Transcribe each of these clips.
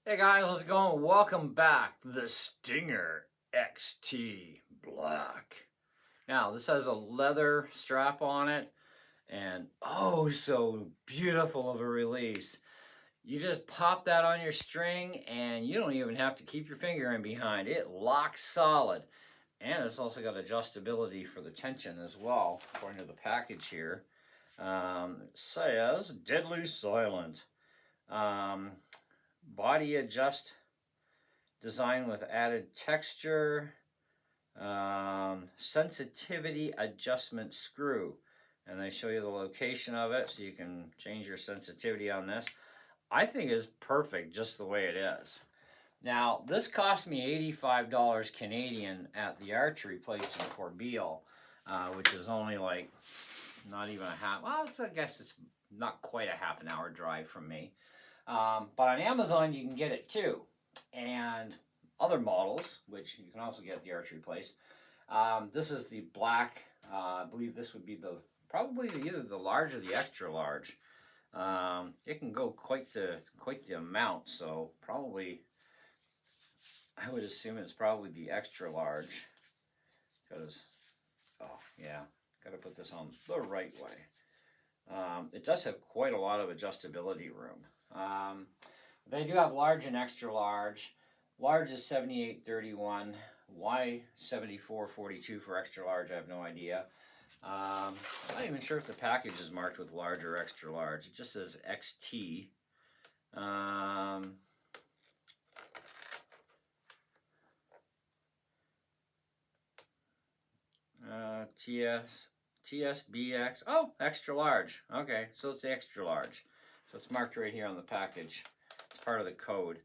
Hey guys, how's it going? Welcome back. The Stinger XT Black. Now, this has a leather strap on it and oh so beautiful of a release. You just pop that on your string and you don't even have to keep your finger in behind. It locks solid. And it's also got adjustability for the tension as well, according to the package here. It says deadly silent. Um, Body adjust design with added texture, sensitivity adjustment screw. And they show you the location of it so you can change your sensitivity on this. I think it's perfect just the way it is. Now, this cost me $85 Canadian at the archery place in Corbeil, which is only like not even a half, well, I guess it's not quite a half an hour drive from me. But on Amazon, you can get it too. And other models, which you can also get at the archery place. This is the black. I believe this would be probably either the large or the extra large. It can go quite the amount, so probably I would assume it's probably the extra large. Because oh yeah, got to put this on the right way. It does have quite a lot of adjustability room. They do have large and extra large. Large is 78.31. Why 74.42 for extra large? I have no idea. I'm not even sure if the package is marked with large or extra large. It just says XT. TSBX. Oh, extra large. Okay, so it's extra large. So it's marked right here on the package. It's part of the code.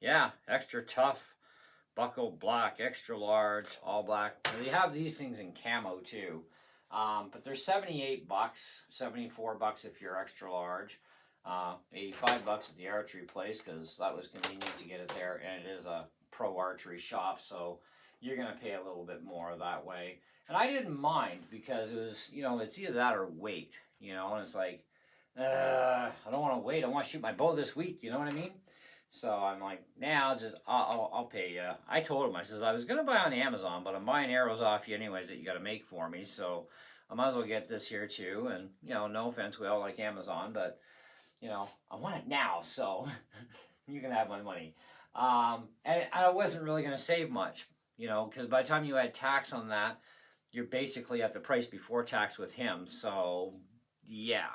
Yeah, extra tough, buckle black, extra large, all black. They have these things in camo too. But they're $78, $74 if you're extra large. $85 at the archery place because that was convenient to get it there, and it is a pro archery shop, so you're going to pay a little bit more that way. And I didn't mind because it was, it's either that or wait, and it's like, I don't want to wait. I want to shoot my bow this week, you know what I mean? So I'm like, nah, I'll pay you. I told him, I says, I was going to buy on Amazon, but I'm buying arrows off you anyways that you got to make for me, so I might as well get this here too. And, no offense, we all like Amazon, but, I want it now, so you can have my money. And I wasn't really going to save much, because by the time you add tax on that, you're basically at the price before tax with him. So, yeah.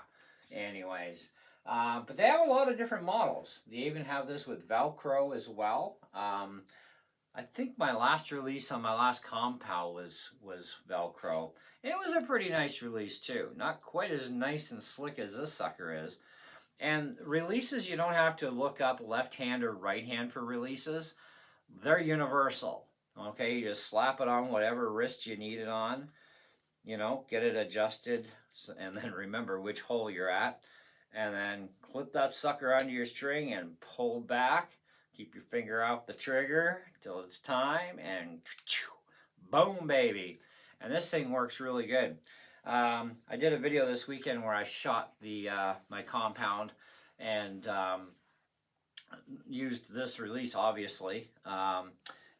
Anyways, but they have a lot of different models. They even have this with Velcro as well. I think my last release on my last compound was Velcro. It was a pretty nice release too. Not quite as nice and slick as this sucker is. And releases, you don't have to look up left hand or right hand for releases. They're universal. Okay, you just slap it on whatever wrist you need it on. Get it adjusted, and then remember which hole you're at. And then clip that sucker onto your string and pull back. Keep your finger off the trigger till it's time, and boom, baby. And this thing works really good. I did a video this weekend where I shot my compound and used this release, obviously.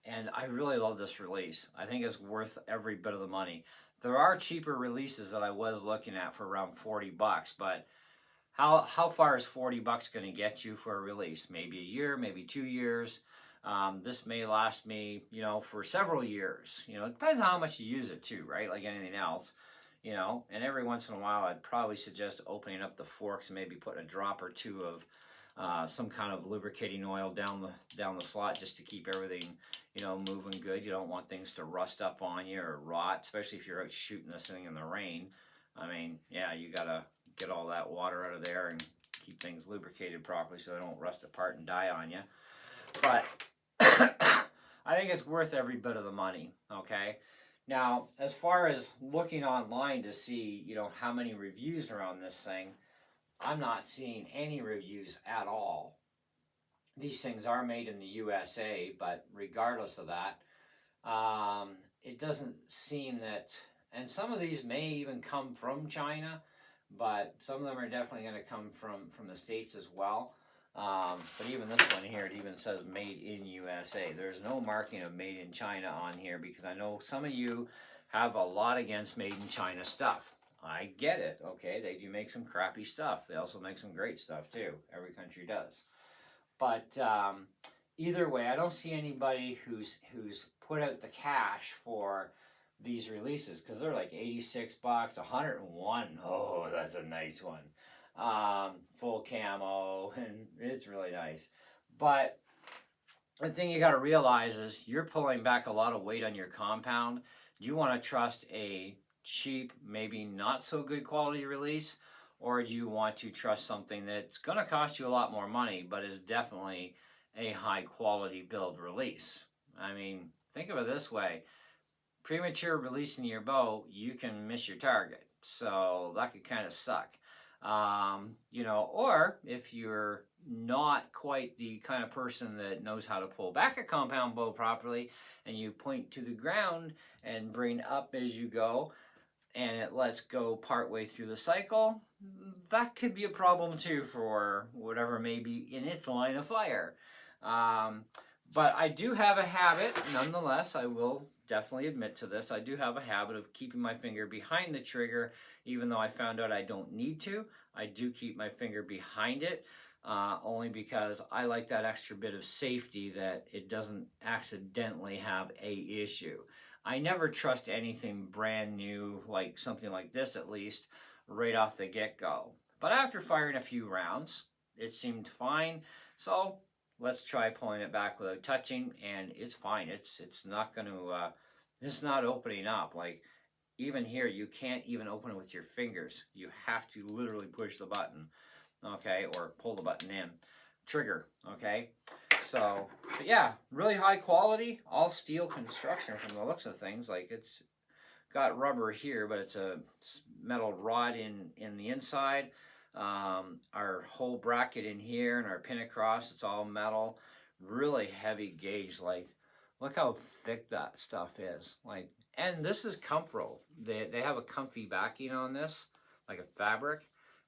And I really love this release. I think it's worth every bit of the money. There are cheaper releases that I was looking at for around $40, but how far is $40 going to get you for a release? Maybe a year, maybe 2 years. This may last me, for several years. It depends on how much you use it too, right? Like anything else. And every once in a while, I'd probably suggest opening up the forks and maybe putting a drop or two of some kind of lubricating oil down the slot just to keep everything, moving good. You don't want things to rust up on you or rot, especially if you're out shooting this thing in the rain. I mean, yeah, you gotta get all that water out of there and keep things lubricated properly so they don't rust apart and die on you. But I think it's worth every bit of the money, okay? Now, as far as looking online to see, how many reviews are on this thing, I'm not seeing any reviews at all. These things are made in the USA, but regardless of that, it doesn't seem that, and some of these may even come from China, but some of them are definitely going to come from the States as well. But even this one here, it even says made in USA. There's no marking of made in China on here because I know some of you have a lot against made in China stuff. I get it, okay? They do make some crappy stuff. They also make some great stuff too. Every country does. But either way, I don't see anybody who's put out the cash for these releases because they're like 86 bucks, 101. Oh, that's a nice one. Full camo, and it's really nice. But the thing you got to realize is you're pulling back a lot of weight on your compound. Do you want to trust a cheap, maybe not so good quality release, or do you want to trust something that's going to cost you a lot more money but is definitely a high quality build release? I mean, think of it this way. Premature releasing your bow, you can miss your target. So that could kind of suck. You know, or if you're not quite the kind of person that knows how to pull back a compound bow properly and you point to the ground and bring up as you go and it lets go partway through the cycle, that could be a problem too for whatever may be in its line of fire. But I do have a habit, nonetheless, I will definitely admit to this, I do have a habit of keeping my finger behind the trigger, even though I found out I don't need to. I do keep my finger behind it, only because I like that extra bit of safety that it doesn't accidentally have a issue. I never trust anything brand new, like something like this at least, right off the get-go. But after firing a few rounds, it seemed fine, so let's try pulling it back without touching, and it's fine. It's not going to, it's not opening up. Like, even here, you can't even open it with your fingers. You have to literally push the button, okay, or pull the button in. Trigger, okay? So, but yeah, really high quality, all steel construction from the looks of things. Like, it's got rubber here, but it's a metal rod in the inside. Our whole bracket in here and our pin across, it's all metal. Really heavy gauge. Like, look how thick that stuff is. Like, and this is Comfro. They have a comfy backing on this, like a fabric.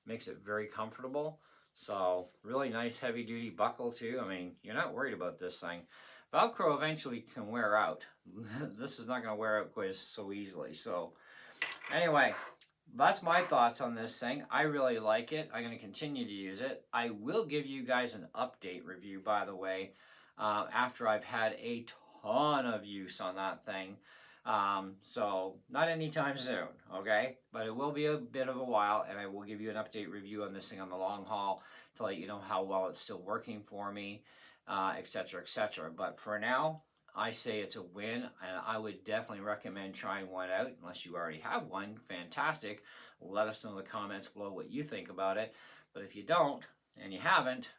Makes it very comfortable. So, really nice heavy duty buckle too. I mean, you're not worried about this thing. Velcro eventually can wear out. This is not going to wear out quite so easily. So, anyway, that's my thoughts on this thing. I really like it. I'm going to continue to use it. I will give you guys an update review, by the way, after I've had a ton of use on that thing. So, not anytime soon, okay? But it will be a bit of a while, and I will give you an update review on this thing on the long haul to let you know how well it's still working for me, etc., etc. But for now, I say it's a win, and I would definitely recommend trying one out. Unless you already have one, fantastic. Let us know in the comments below what you think about it. But if you don't, and you haven't,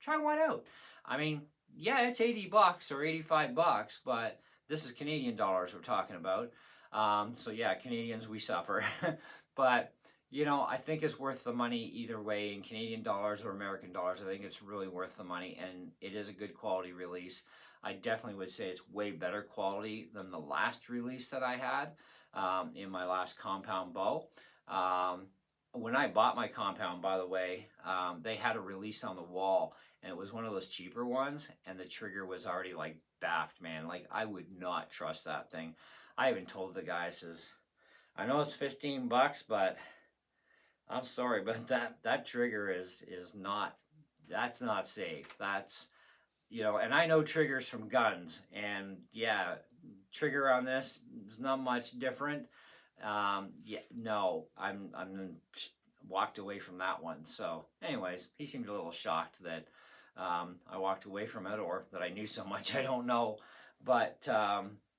try one out. I mean, yeah, it's 80 bucks or 85 bucks, but this is Canadian dollars we're talking about. So yeah, Canadians, we suffer. But, you know, I think it's worth the money either way, in Canadian dollars or American dollars. I think it's really worth the money, and it is a good quality release. I definitely would say it's way better quality than the last release that I had in my last compound bow. When I bought my compound, by the way, they had a release on the wall, and it was one of those cheaper ones, and the trigger was already like baffed, man. Like, I would not trust that thing. I even told the guy, says, I know it's 15 bucks, but I'm sorry, but that trigger is not, that's not safe. That's, you know, and I know triggers from guns, and yeah, trigger on this is not much different. Yeah, no, I'm walked away from that one. So anyways, he seemed a little shocked that I walked away from it, or that I knew so much, I don't know. But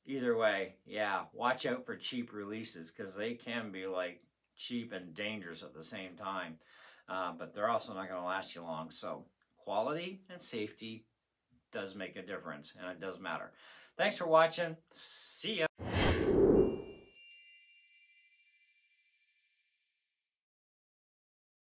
either way, yeah, watch out for cheap releases, because they can be like cheap and dangerous at the same time. But they're also not going to last you long. So quality and safety does make a difference, and it does matter. Thanks for watching. See ya.